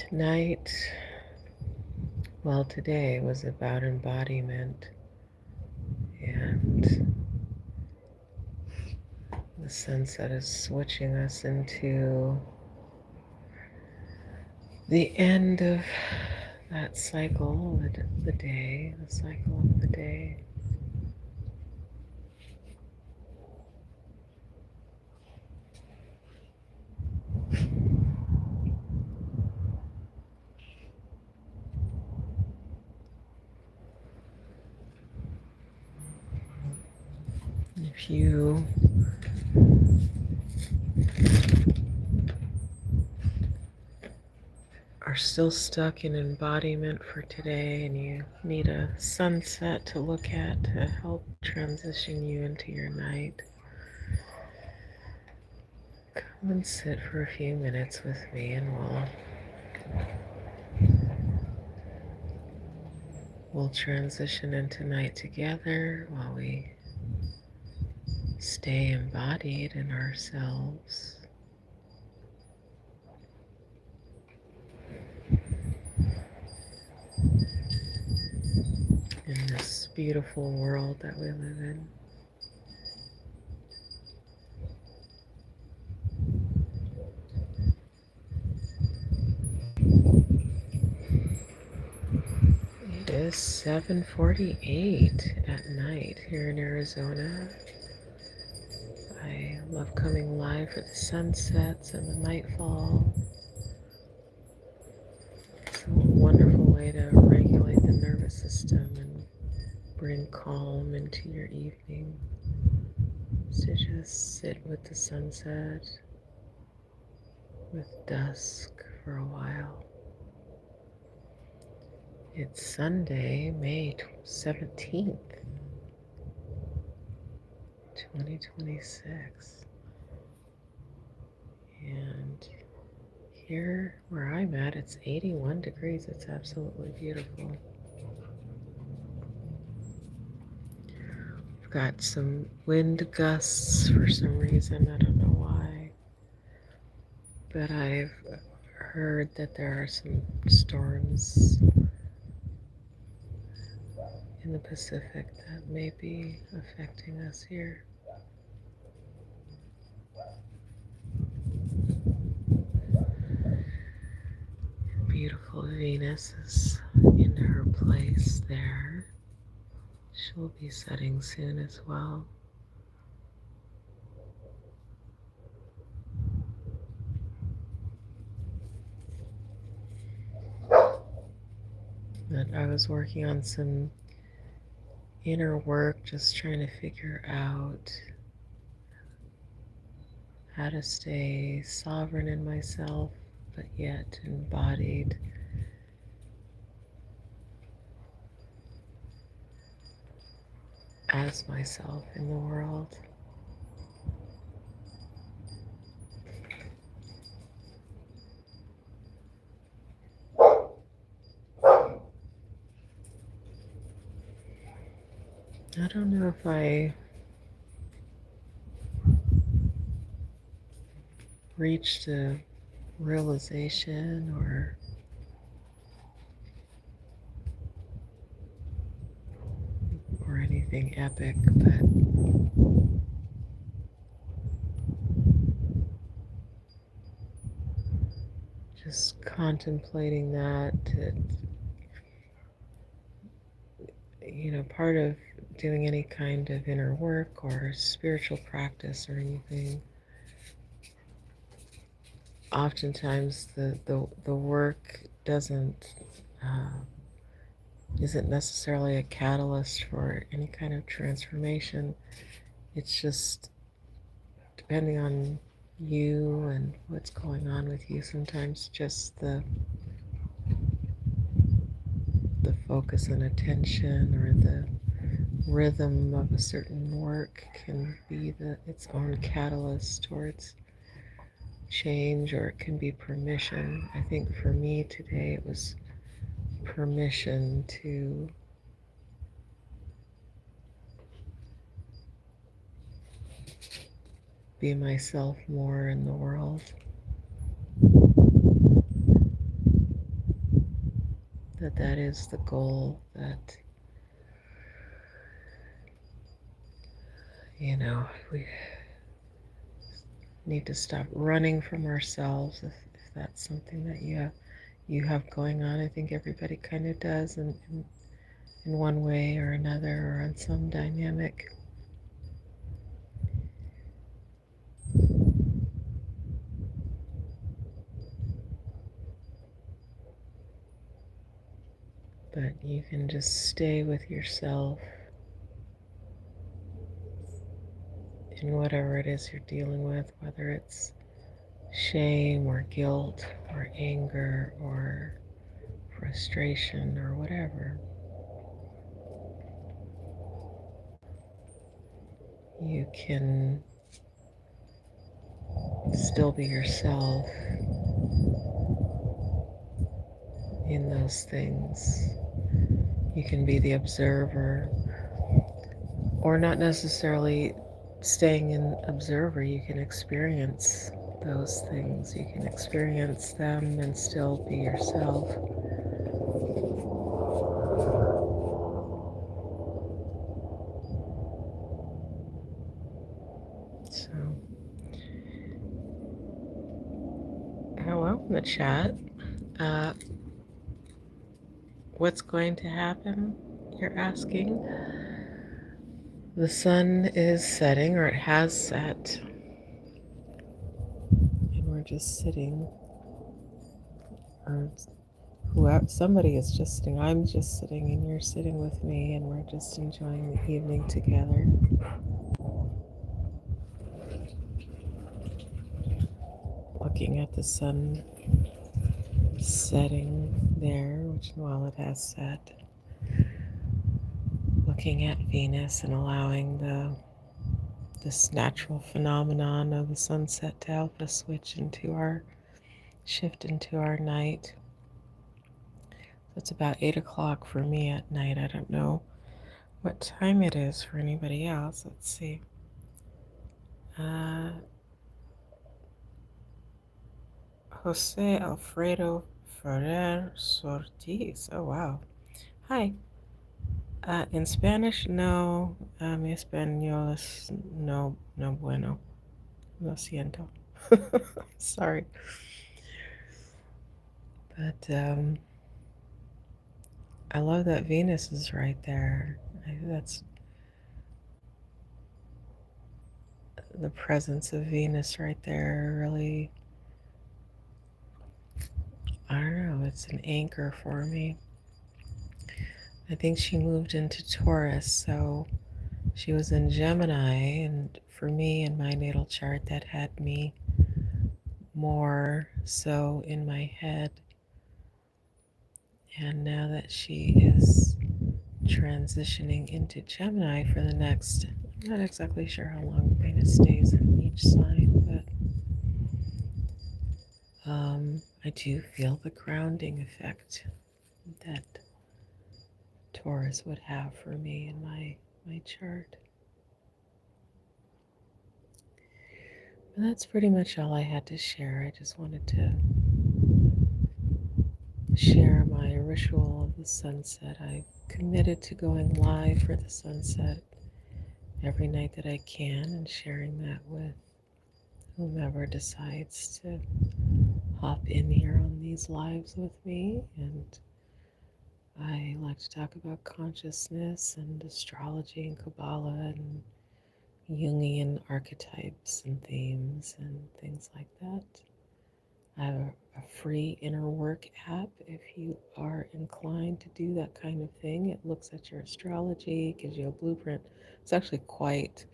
Tonight, well, today was about embodiment and the sense that is switching us into the end of that cycle, the day, the cycle of the day. If you are still stuck in embodiment for today and you need a sunset to look at to help transition you into your night, come and sit for a few minutes with me and we'll transition into night together while we stay embodied in ourselves. In this beautiful world that we live in. It is 7:48 at night here in Arizona. I love coming live for the sunsets and the nightfall. It's a wonderful way to regulate the nervous system and bring calm into your evening. To just sit with the sunset, with dusk for a while. It's Sunday, May 17th, 2026. And here where I'm at, it's 81 degrees. It's absolutely beautiful. We've got some wind gusts for some reason. I don't know why. But I've heard that there are some storms in the Pacific that may be affecting us here. Beautiful Venus is in her place there. She'll be setting soon as well. But I was working on some inner work, just trying to figure out how to stay sovereign in myself, but yet embodied as myself in the world. I don't know if I reached a realization or anything epic, but just contemplating that, part of doing any kind of inner work or spiritual practice or anything, oftentimes the work isn't necessarily a catalyst for any kind of transformation. It's just depending on you and what's going on with you. Sometimes just the focus and attention or the rhythm of a certain work can be its own catalyst towards change, or it can be permission. I think for me today it was permission to be myself more in the world. that is the goal, that, we need to stop running from ourselves if that's something that you have going on. I think everybody kind of does in one way or another, or on some dynamic. But you can just stay with yourself in whatever it is you're dealing with, whether it's shame or guilt or anger or frustration or whatever. You can still be yourself in those things. You can be the observer, or not necessarily staying in observer. You can experience those things. You can experience them and still be yourself. So, hello in the chat. Uh, what's going to happen? You're asking. The sun is setting, or it has set, and we're just sitting. Or whoever, somebody is just sitting. I'm just sitting, and you're sitting with me, and we're just enjoying the evening together. Looking at the sun setting there, which, while it has set, looking at Venus and allowing this natural phenomenon of the sunset to help us shift into our night. So it's about 8 o'clock for me at night. I don't know what time it is for anybody else. Let's see. Jose Alfredo Ferrer Ortiz. Oh, wow. Hi. In Spanish, no. Mi español es no bueno. Lo siento. Sorry. But I love that Venus is right there. That's the presence of Venus right there. Really, I don't know. It's an anchor for me. I think she moved into Taurus, so she was in Gemini, and for me in my natal chart, that had me more so in my head. And now that she is transitioning into Gemini for the next, I'm not exactly sure how long Venus stays in each sign, but I do feel the grounding effect that Taurus would have for me in my chart. And that's pretty much all I had to share. I just wanted to share my ritual of the sunset. I've committed to going live for the sunset every night that I can and sharing that with whomever decides to hop in here on these lives with me. And I like to talk about consciousness and astrology and Kabbalah and Jungian archetypes and themes and things like that. I have a free inner work app if you are inclined to do that kind of thing. It looks at your astrology, gives you a blueprint. It's actually quite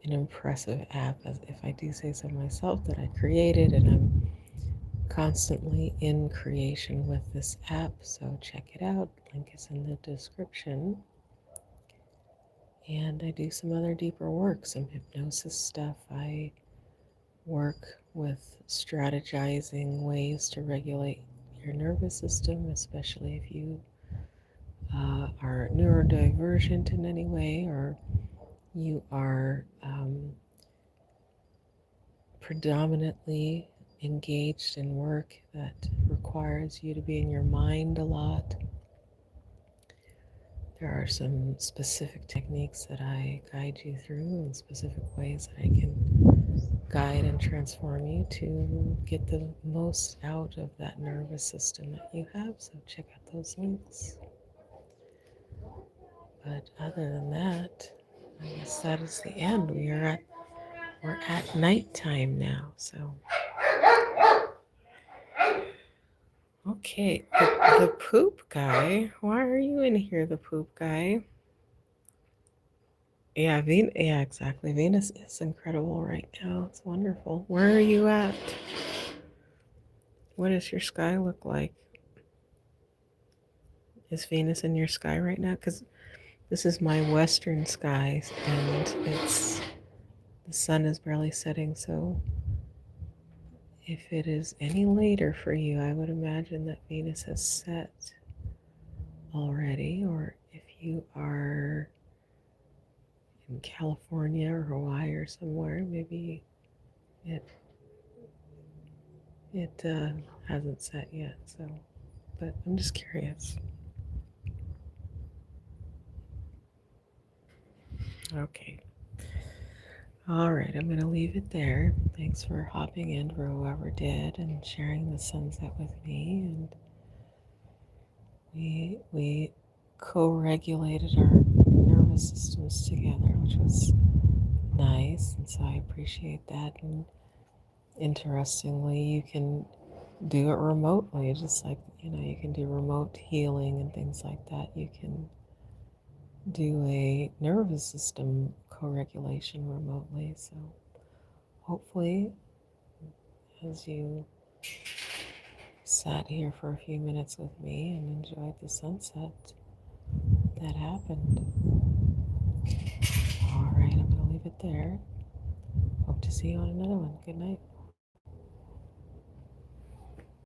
an impressive app, as if I do say so myself, that I created, and I'm constantly in creation with this app, so check it out. Link is in the description. And I do some other deeper work, some hypnosis stuff. I work with strategizing ways to regulate your nervous system, especially if you are neurodivergent in any way, or you are predominantly engaged in work that requires you to be in your mind a lot. There are some specific techniques that I guide you through and specific ways that I can guide and transform you to get the most out of that nervous system that you have. So check out those links. But other than that, I guess that is the end. We're at nighttime now. So okay, the poop guy. Why are you in here, the poop guy? Yeah, yeah, exactly. Venus is incredible right now. It's wonderful. Where are you at? What does your sky look like? Is Venus in your sky right now? Because this is my western sky, and the sun is barely setting. So if it is any later for you, I would imagine that Venus has set already, or if you are in California or Hawaii or somewhere, maybe it hasn't set yet. So, but I'm just curious. Okay. All right, I'm going to leave it there. Thanks for hopping in, for whoever did, and sharing the sunset with me. And we co-regulated our nervous systems together, which was nice. And so I appreciate that. And interestingly, you can do it remotely, just like you can do remote healing and things like that. You can do a nervous system co-regulation remotely. So hopefully, as you sat here for a few minutes with me and enjoyed the sunset, that happened. All right, I'm going to leave it there. Hope to see you on another one. Good night.